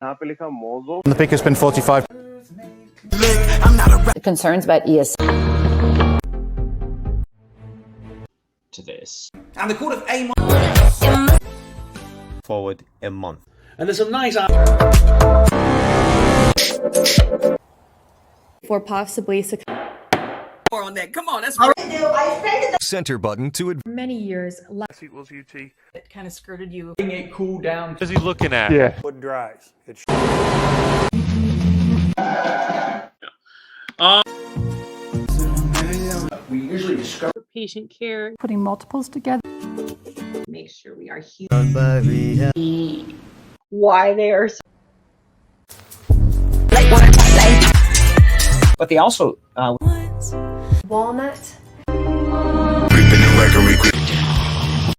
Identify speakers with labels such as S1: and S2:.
S1: The pick has been 45.
S2: Concerns about ES
S3: to this.
S4: And the Court of A
S5: forward a month.
S4: and there's some nice
S6: for possibly
S4: on that. Come on, that's
S7: Center button to
S6: many years.
S8: Equals UT.
S9: It kind of skirted you.
S4: it cool down.
S8: What is he looking at?
S1: Yeah.
S8: Wood dries. It's
S4: We usually discover
S9: Patient care.
S6: Putting multiples together.
S9: Make sure we are huge.
S10: Why they are so
S3: But they also
S6: Walnut.